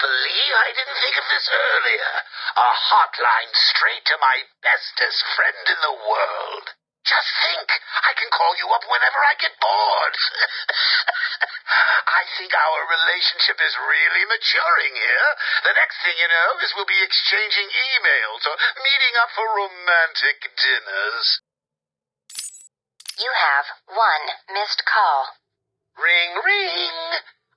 believe I didn't think of this earlier. A hotline straight to my bestest friend in the world. Just think, I can call you up whenever I get bored. I think our relationship is really maturing here. The next thing you know is we'll be exchanging emails or meeting up for romantic dinners. You have one missed call. Ring, ring.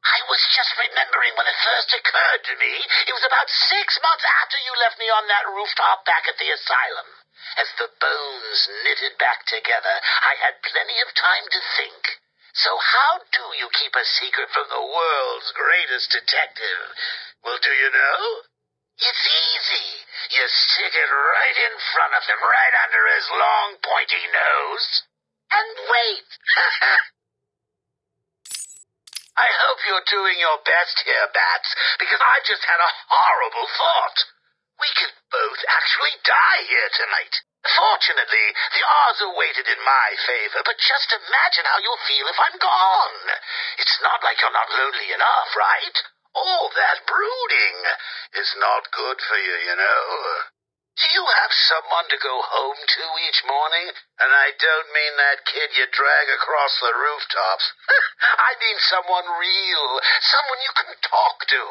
I was just remembering when it first occurred to me. It was about 6 months after you left me on that rooftop back at the asylum. As the bones knitted back together, I had plenty of time to think. So how do you keep a secret from the world's greatest detective? Well, do you know? It's easy. You stick it right in front of him, right under his long, pointy nose, and wait. I hope you're doing your best here, Bats, because I've just had a horrible thought. We could both actually die here tonight. Fortunately, the odds are weighted in my favor, but just imagine how you'll feel if I'm gone. It's not like you're not lonely enough, right? All that brooding is not good for you, you know. Do you have someone to go home to each morning? And I don't mean that kid you drag across the rooftops. I mean someone real, someone you can talk to.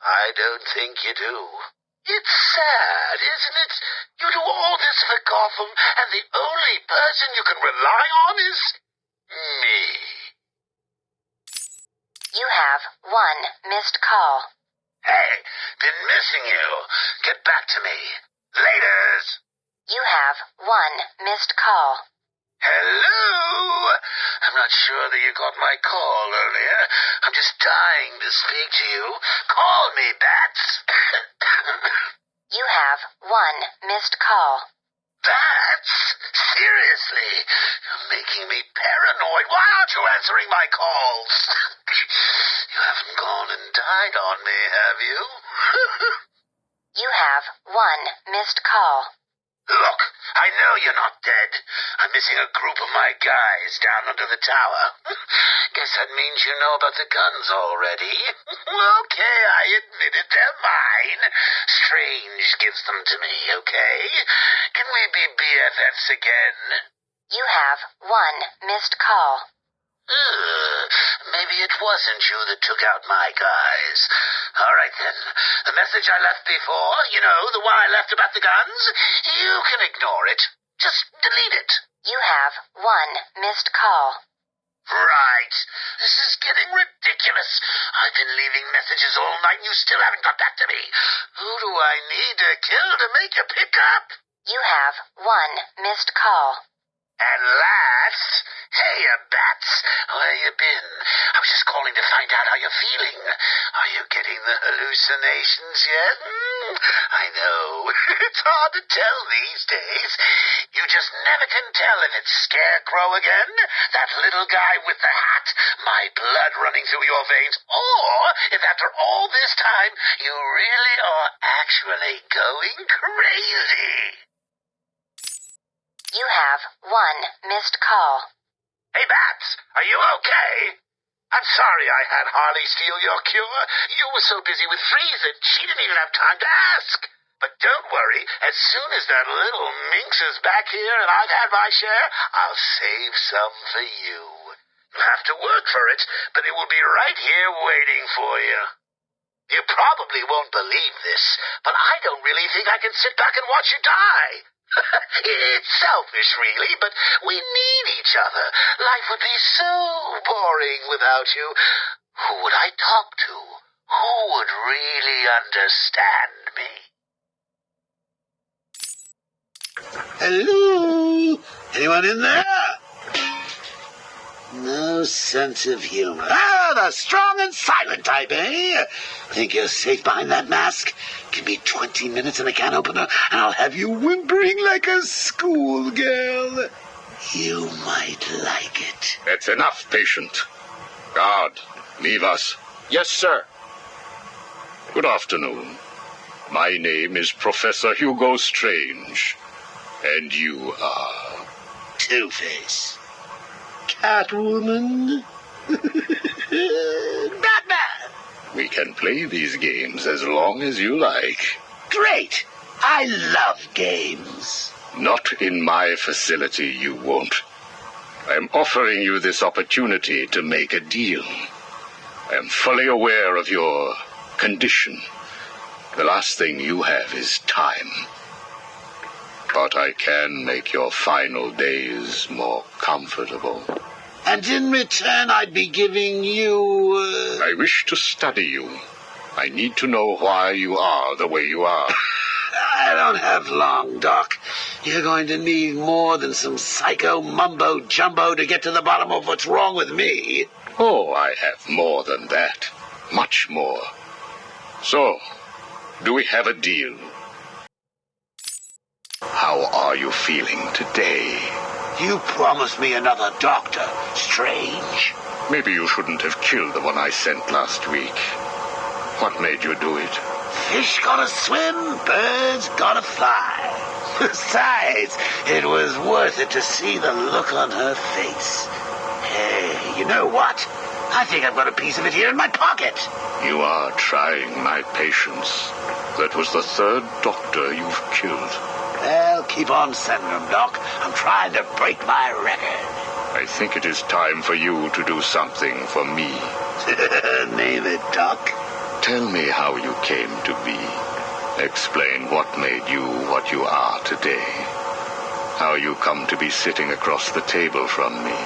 I don't think you do. It's sad, isn't it? You do all this for Gotham, and the only person you can rely on is me. You have one missed call. Hey, been missing you. Get back to me. Laters. You have one missed call. Hello? I'm not sure that you got my call earlier. I'm just dying to speak to you. Call me, Bats. You have one missed call. Bats? Seriously? You're making me paranoid. Why aren't you answering my calls? You haven't gone and died on me, have you? You have one missed call. Look, I know you're not dead. I'm missing a group of my guys down under the tower. Guess that means you know about the guns already. Okay, I admit it, they're mine. Strange gives them to me, okay? Can we be BFFs again? You have one missed call. Maybe it wasn't you that took out my guys. All right, then. The message I left before, you know, the one I left about the guns, you can ignore it. Just delete it. You have one missed call. Right. This is getting ridiculous. I've been leaving messages all night and you still haven't got back to me. Who do I need to kill to make you pick up? You have one missed call. At last? Hey, Bats, where you been? I was just calling to find out how you're feeling. Are you getting the hallucinations yet? I know. It's hard to tell these days. You just never can tell if it's Scarecrow again, that little guy with the hat, my blood running through your veins, or if after all this time you really are actually going crazy. You have one missed call. Hey, Bats, are you okay? I'm sorry I had Harley steal your cure. You were so busy with Freeze that she didn't even have time to ask. But don't worry, as soon as that little minx is back here and I've had my share, I'll save some for you. You'll have to work for it, but it will be right here waiting for you. You probably won't believe this, but I don't really think I can sit back and watch you die. It's selfish, really, but we need each other. Life would be so boring without you. Who would I talk to? Who would really understand me? Hello? Anyone in there? No sense of humor. Ah, the strong and silent type, eh? Think you're safe behind that mask? Give me 20 minutes and a can opener, and I'll have you whimpering like a schoolgirl. You might like it. That's enough, patient. Guard, leave us. Yes, sir. Good afternoon. My name is Professor Hugo Strange. And you are? Two-Face. Catwoman. Batman. We can play these games as long as you like. Great! I love games. Not in my facility, you won't. I am offering you this opportunity to make a deal. I am fully aware of your condition. The last thing you have is time. But I can make your final days more comfortable. And in return, I'd be giving you... I wish to study you. I need to know why you are the way you are. I don't have long, Doc. You're going to need more than some psycho mumbo-jumbo to get to the bottom of what's wrong with me. Oh, I have more than that. Much more. So, do we have a deal? How are you feeling today? You promised me another doctor, Strange. Maybe you shouldn't have killed the one I sent last week. What made you do it? Fish gotta swim, birds gotta fly. Besides, it was worth it to see the look on her face. Hey, you know what? I think I've got a piece of it here in my pocket. You are trying my patience. That was the third doctor you've killed. Well, keep on sending them, Doc. I'm trying to break my record. I think it is time for you to do something for me. Name it, Doc. Tell me how you came to be. Explain what made you what you are today. How you come to be sitting across the table from me,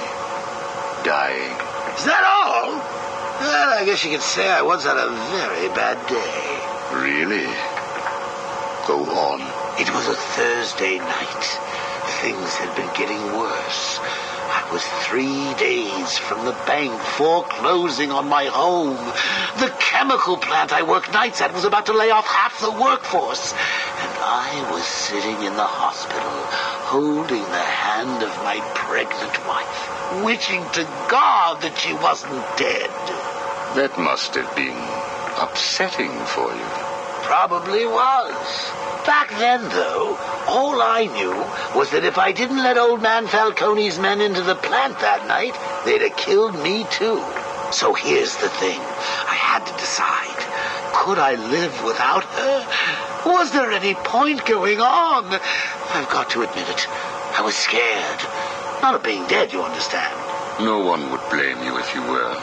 dying. Is that all? Well, I guess you could say I once had a very bad day. Really? Go on. It was a Thursday night. Things had been getting worse. I was 3 days from the bank foreclosing on my home. The chemical plant I worked nights at was about to lay off half the workforce. And I was sitting in the hospital, holding the hand of my pregnant wife, wishing to God that she wasn't dead. That must have been upsetting for you. Probably was. Back then, though, all I knew was that if I didn't let old man Falcone's men into the plant that night, they'd have killed me too. So here's the thing. I had to decide. Could I live without her? Was there any point going on? I've got to admit it. I was scared. Not of being dead, you understand. No one would blame you if you were.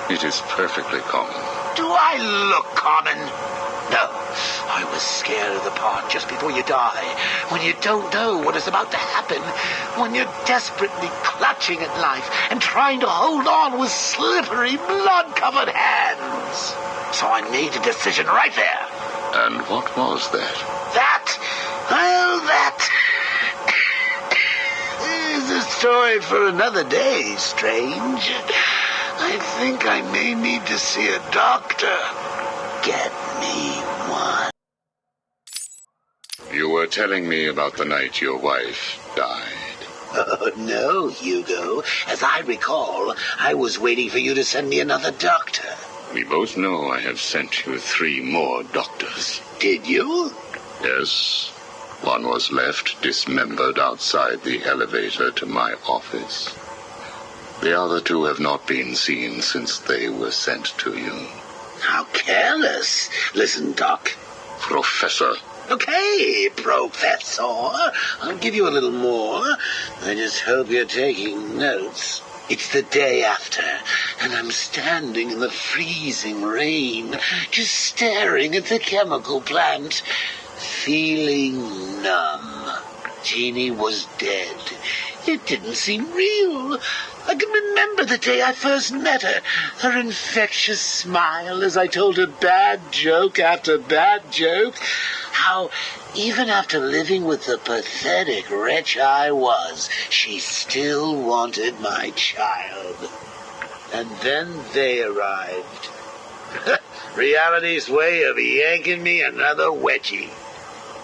It is perfectly common. Do I look common? No, I was scared of the part just before you die, when you don't know what is about to happen, when you're desperately clutching at life and trying to hold on with slippery, blood-covered hands. So I made a decision right there. And what was that? That is a story for another day, Strange. I think I may need to see a doctor. Get me one. You were telling me about the night your wife died. Oh, no, Hugo. As I recall, I was waiting for you to send me another doctor. We both know I have sent you 3 more doctors. Did you? Yes. One was left dismembered outside the elevator to my office. The other 2 have not been seen since they were sent to you. How careless. Listen, Doc. Professor. Okay, Professor. I'll give you a little more. I just hope you're taking notes. It's the day after, and I'm standing in the freezing rain, just staring at the chemical plant, feeling numb. Jeannie was dead. It didn't seem real. I can remember the day I first met her. Her infectious smile as I told her bad joke after bad joke. How, even after living with the pathetic wretch I was, she still wanted my child. And then they arrived. Reality's way of yanking me another wedgie.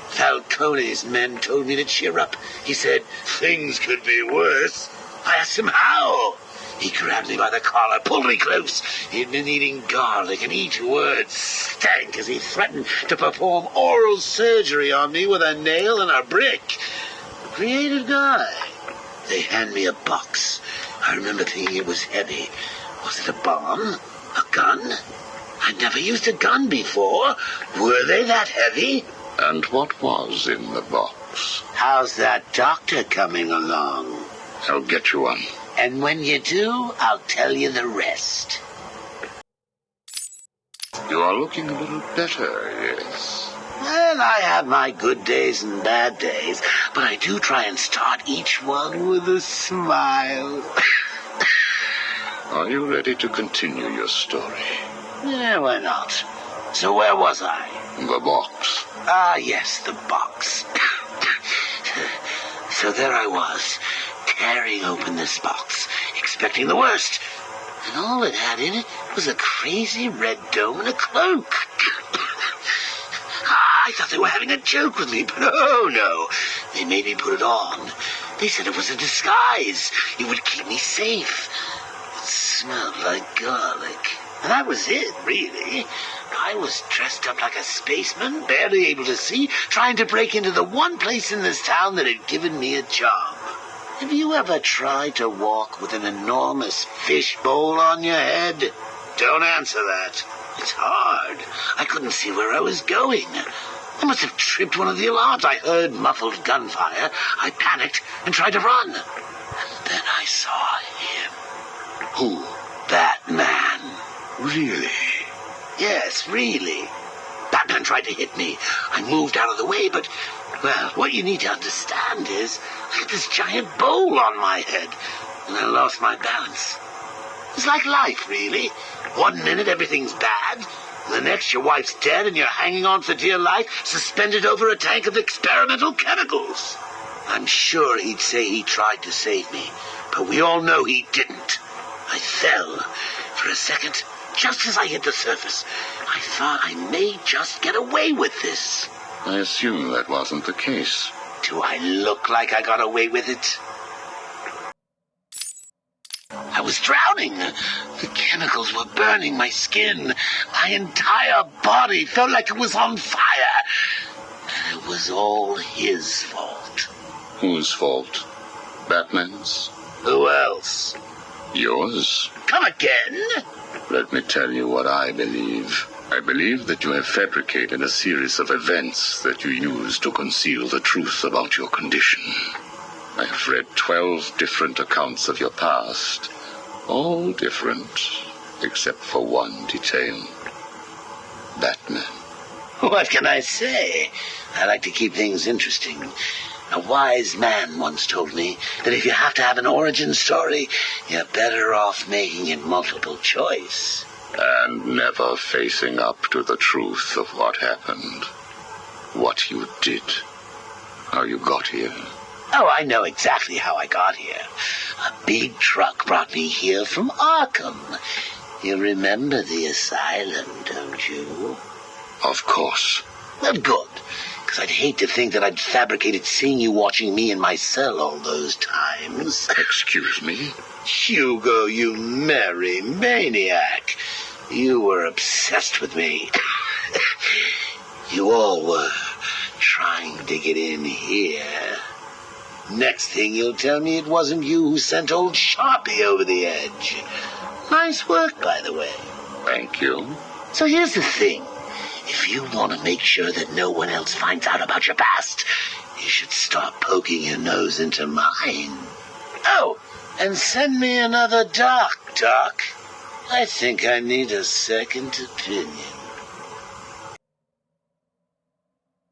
Falcone's men told me to cheer up. He said things could be worse. I asked him how. He grabbed me by the collar, pulled me close. He'd been eating garlic, and each word stank as he threatened to perform oral surgery on me with a nail and a brick. Creative guy. They hand me a box. I remember thinking it was heavy. Was it a bomb? A gun? I'd never used a gun before. Were they that heavy? And what was in the box? How's that doctor coming along? I'll get you one. And when you do, I'll tell you the rest. You are looking a little better, yes. Well, I have my good days and bad days, but I do try and start each one with a smile. Are you ready to continue your story? Yeah, why not? So where was I? The box. Ah, yes, the box. So there I was, tearing open this box, expecting the worst. And all it had in it was a crazy red dome and a cloak. I thought they were having a joke with me, but oh no. They made me put it on. They said it was a disguise. It would keep me safe. It smelled like garlic. And that was it, really. I was dressed up like a spaceman, barely able to see, trying to break into the one place in this town that had given me a job. Have you ever tried to walk with an enormous fish bowl on your head? Don't answer that. It's hard. I couldn't see where I was going. I must have tripped one of the alarms. I heard muffled gunfire. I panicked and tried to run. And then I saw him. Who? Batman. Really? Yes, really. Batman tried to hit me. I moved out of the way, but, well, what you need to understand is I had this giant bowl on my head, and I lost my balance. It's like life, really. 1 minute everything's bad, and the next your wife's dead and you're hanging on for dear life, suspended over a tank of experimental chemicals. I'm sure he'd say he tried to save me, but we all know he didn't. I fell. For a second, just as I hit the surface, I thought I may just get away with this. I assume that wasn't the case. Do I look like I got away with it? I was drowning. The chemicals were burning my skin. My entire body felt like it was on fire. And it was all his fault. Whose fault? Batman's? Who else? Yours? Come again? Let me tell you what I believe. I believe that you have fabricated a series of events that you use to conceal the truth about your condition. I have read 12 different accounts of your past, all different, except for one detail. Batman. What can I say? I like to keep things interesting. A wise man once told me that if you have to have an origin story, you're better off making it multiple choice. And never facing up to the truth of what happened. What you did. How you got here. Oh, I know exactly how I got here. A big truck brought me here from Arkham. You remember the asylum, don't you? Of course. Well, good. Because I'd hate to think that I'd fabricated seeing you watching me in my cell all those times. Excuse me? Hugo, you merry maniac. You were obsessed with me. You all were trying to get in here. Next thing you'll tell me it wasn't you who sent old Sharpie over the edge. Nice work, by the way. Thank you. So here's the thing. If you want to make sure that no one else finds out about your past, you should stop poking your nose into mine. Oh, and send me another doc. I think I need a second opinion.